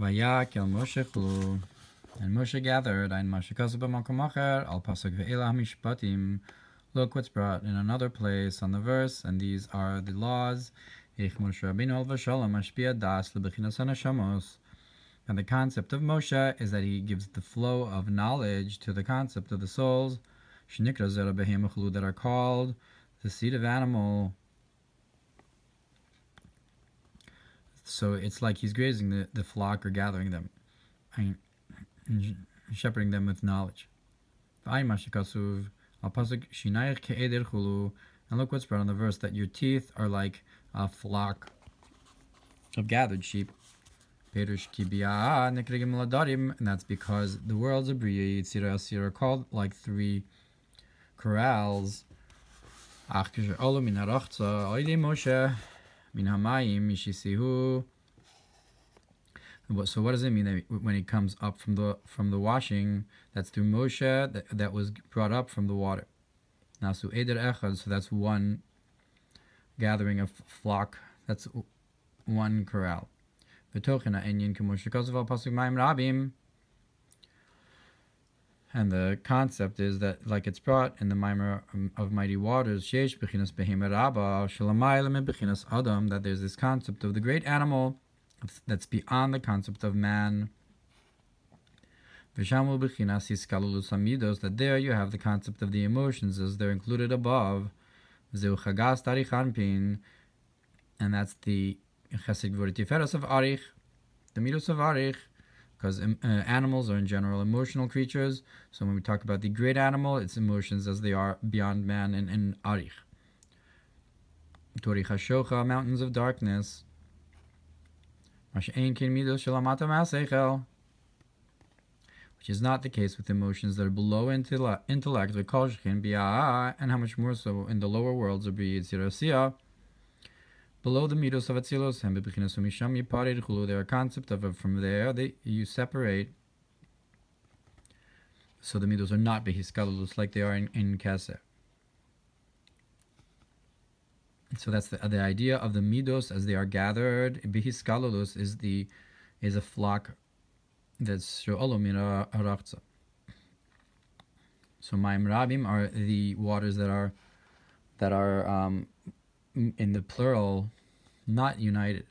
Vayakel Moshe chulu. And Moshe gathered, and Moshe kasav b'makom acher, al pasuk ve'ela hamishpatim. Look what's brought in another place on the verse, and these are the laws. Ich Moshe Rabbeinu al v'shalom mashpia das lebechinas haneshamos. And the concept of Moshe is that he gives the flow of knowledge to the concept of the souls, shnikra zera behema chulu, that are called the seed of animal. So it's like he's grazing the flock or gathering them, and shepherding them with knowledge. And look what's brought on the verse, that your teeth are like a flock of gathered sheep. And that's because the worlds of Bria Yitzira are called like three corrals. So what does it mean that when it comes up from the washing, that's through Moshe, that was brought up from the water? Now, so that's one gathering of flock, that's one corral. And the concept is that, like it's brought in the Mamar of mighty waters, that there's this concept of the great animal that's beyond the concept of man. That there you have the concept of the emotions as they're included above. And that's the chesed gvura tiferes of arich, the midos of arich. Because animals are in general emotional creatures. So when we talk about the great animal, it's emotions as they are beyond man and arich. Torich hashocha, mountains of darkness. Which is not the case with emotions that are below intellect, and how much more so in the lower worlds of B'yitzirasiyah. Below the midos of Atzilos, there are concept of it. From there, you separate. So the midos are not behiskalulus like they are in Keser. So that's the idea of the midos as they are gathered. Behiskalulus is a flock that's sho'olomina arachza. So Mayim Rabim are the waters that are in the plural, not united.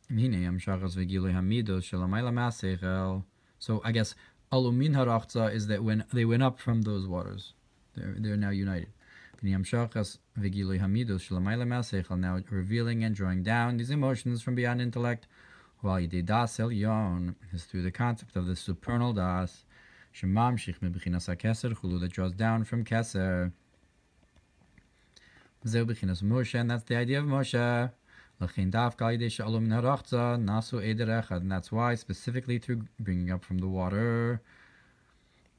So I guess alumin harachza is that when they went up from those waters, they're now united. Now revealing and drawing down these emotions from beyond intellect, while das elyon is through the concept of the supernal das, that draws down from keser. Moshe, and that's the idea of Moshe. And that's why, specifically through bringing up from the water,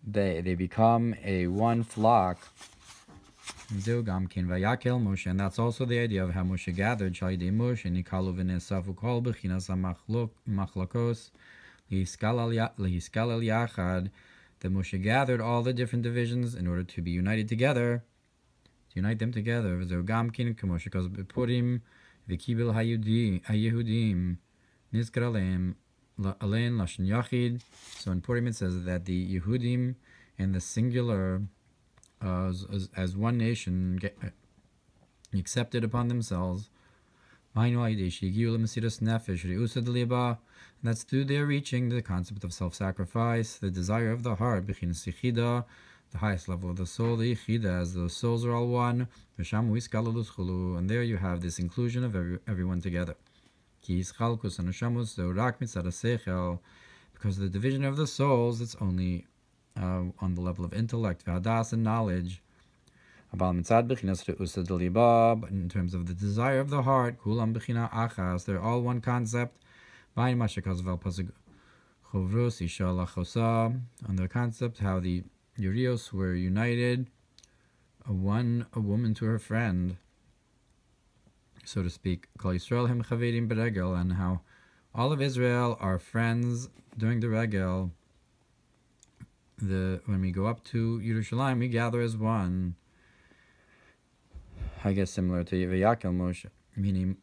they become a one flock. And that's also the idea of how Moshe gathered that Moshe gathered all the different divisions in order to be united together. To unite them together. So in Purim it says that the Yehudim and the singular as one nation accepted upon themselves. And that's through their reaching the concept of self-sacrifice, the desire of the heart, the highest level of the soul, the yichida, as the souls are all one. And there you have this inclusion of everyone together. Because the division of the souls, it's only on the level of intellect, v'hadas, and knowledge. But in terms of the desire of the heart, they're all one concept. On the concept how the Urios were united, a woman to her friend, so to speak, and how all of Israel are friends during the regel. When we go up to Yerushalayim, we gather as one. I guess similar to Vayakel Moshe, meaning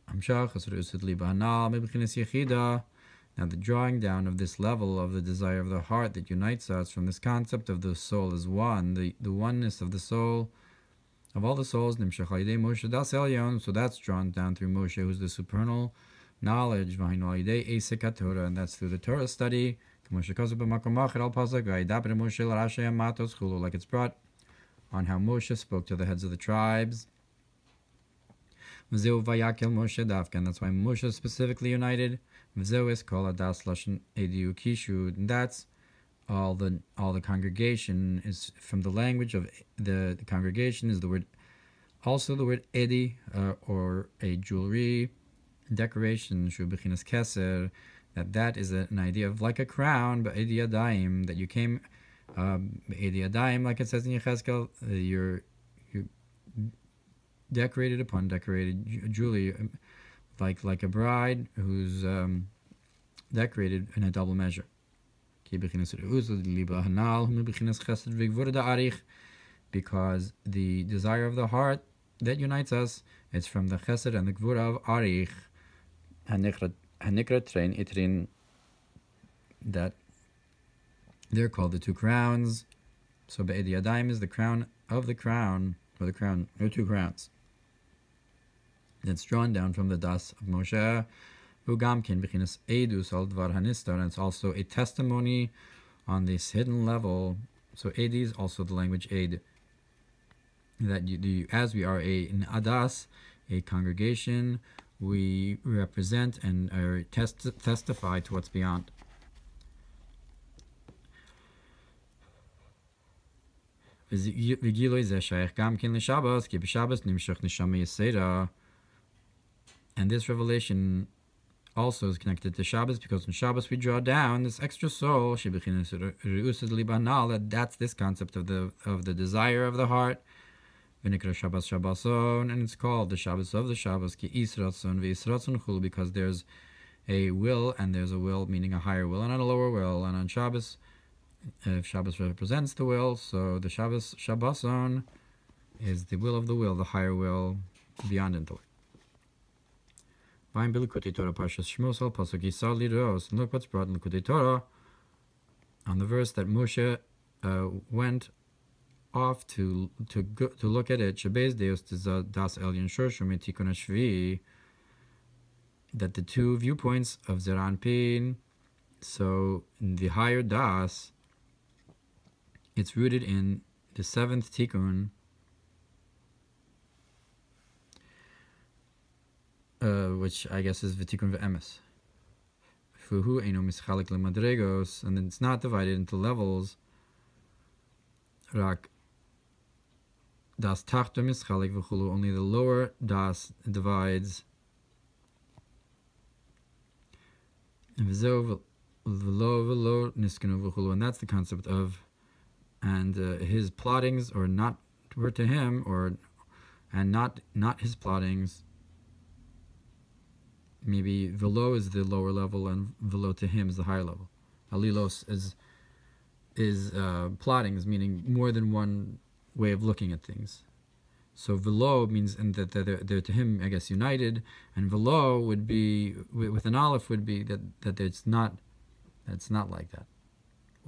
Now the drawing down of this level of the desire of the heart that unites us from this concept of the soul as one, the oneness of the soul, of all the souls, Nimshach Alidei Moshe Das Elyon, so that's drawn down through Moshe, who's the supernal knowledge, V'hainu Alidei Eisek HaTorah, and that's through the Torah study, Moshe Kosev B'makom Acher Al Pasuk, V'Yidaber Moshe L'Rashi Amatos Chulu, like it's brought on how Moshe spoke to the heads of the tribes. V'zeu Vayakel Moshe Davka, and that's why Moshe is specifically united. V'zeu is Kol Adas Lashon Ediu Kishu, and that's all the congregation is from the language of the congregation is the word, also the word edi, or a jewelry decoration, shu b'chinas keser, that is an idea of like a crown, but edi yadayim, that you came edi yadayim, like it says in Yechezkel, you're decorated upon decorated jewelry, like a bride who's decorated in a double measure. Because the desire of the heart that unites us, it's from the chesed and the gvura of arich, that they're called the two crowns. So be'edi yadayim is the crown of the crown, or the crown, or two crowns. That's drawn down from the das of Moshe. And it's also a testimony on this hidden level. So Edi is also the language aid, that as we are an adas, a congregation, we represent and testify to what's beyond. And this revelation also is connected to Shabbos, because on Shabbos we draw down this extra soul, that's this concept of the desire of the heart, and it's called the Shabbos of the Shabbos, because there's a will, and there's a will meaning a higher will and a lower will, and on Shabbos, if Shabbos represents the will, so the Shabboson is the will of the will, the higher will beyond intellect. Torah, Parshas Shemos, Pasuk Yisar Liros. And look what's brought in Likutei Torah on the verse that Moshe went off to look at it. Shebez Deus Das Elyon Shorshu Metikun Ashvi, that the two viewpoints of Zeranpin. So in the higher Das, it's rooted in the seventh Tikkun. Which I guess is V'tikun V'emes. Fuhu Eino Mischalik L'madregos, and then it's not divided into levels. Rak Das Tachto Mischalik V'chulu, only the lower Das divides. V'zo V'lo Niskanu V'chulu, and that's the concept of, and his plottings or not were to him, and not his plottings. Maybe velo is the lower level and velo to him is the higher level. Alilos is plottings, meaning more than one way of looking at things. So velo means, and that they're to him, I guess, united, and velo would be with an aleph would be that it's not like that.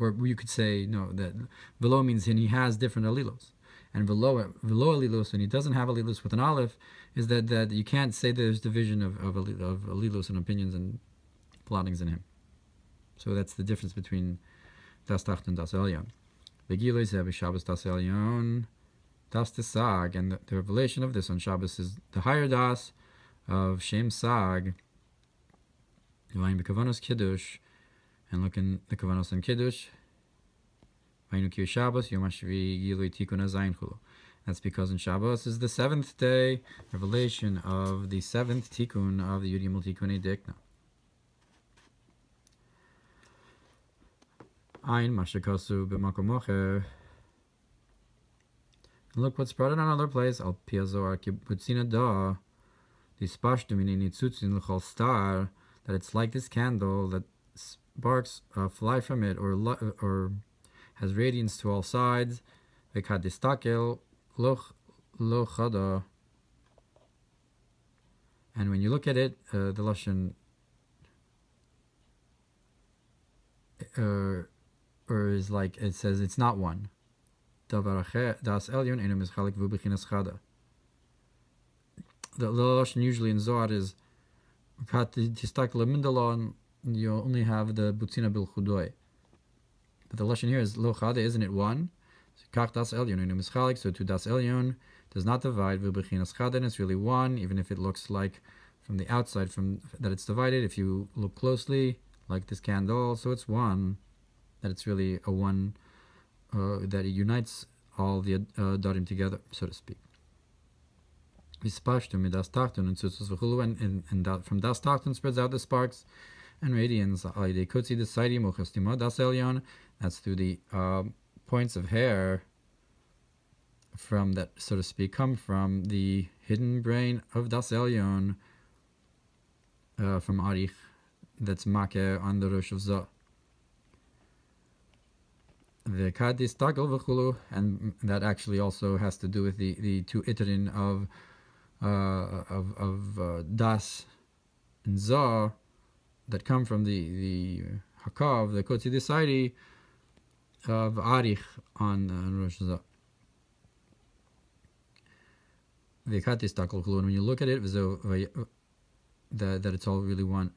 Or you could say no, that velo means he has different alilos. And velo alilos, when he doesn't have alilos with an aleph, is that you can't say there's division of alilos and opinions and plottings in him. So that's the difference between Das Tacht and Das Elyon. Begiloi Zeh Shabbos Das Elyon, Das Tesag, and the revelation of this on Shabbos is the higher Das of Shem Sag, Divine Bekavanos Kiddush, and look in the Kavanos and Kiddush. That's because in Shabbos is the seventh day, revelation of the seventh tikkun of the Yud Yimel Tikkunei Dikna. Ein Mashakasu b'makom ocher. Look what's brought in another place. Al Piazor Kibutzina Da, the Spashtumini Nitzutzin L'chol Star, that it's like this candle that sparks fly from it, or has radiance to all sides. V'kadistakel lo chada. And when you look at it, the lashon or is like, it says it's not one. Davar acher das elyon enu mischalik vu b'chinas chada. The lashon usually in Zohar is kat tistakel mindalon. You only have the butzina bil chudoi. But the lashon here is lo chada, isn't it one? So kach das elyon enu mischalik. So to das elyon does not divide vu b'chinas chada, and it's really one, even if it looks like from the outside that it's divided. If you look closely, like this candle, so it's one. That it's really a one that it unites all the darim together, so to speak. And from das tachton spreads out the sparks and radiance. That's through the points of hair from that, so to speak, come from the hidden brain of das elyon, from arich, that's makeh on the rosh of Zah. The kadis tagel v'chulu, and that actually also has to do with the two iterin of das and Zah that come from the hakav, the kotzi desairi of arich on Rosh Zah. The kadis tagel v'chulu, and when you look at it, that it's all really one.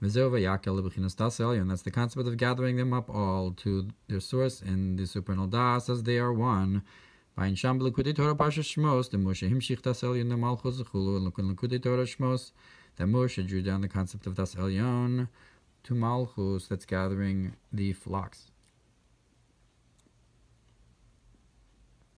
Vayakel, and that's the concept of gathering them up all to their source in the supernal das, as they are one. By Torah Parshas Shemos, the Moshe himshich das elyon the malchus zechulu, and look in Torah Shemos, that Moshe drew down the concept of das elyon to malchus, that's gathering the flocks.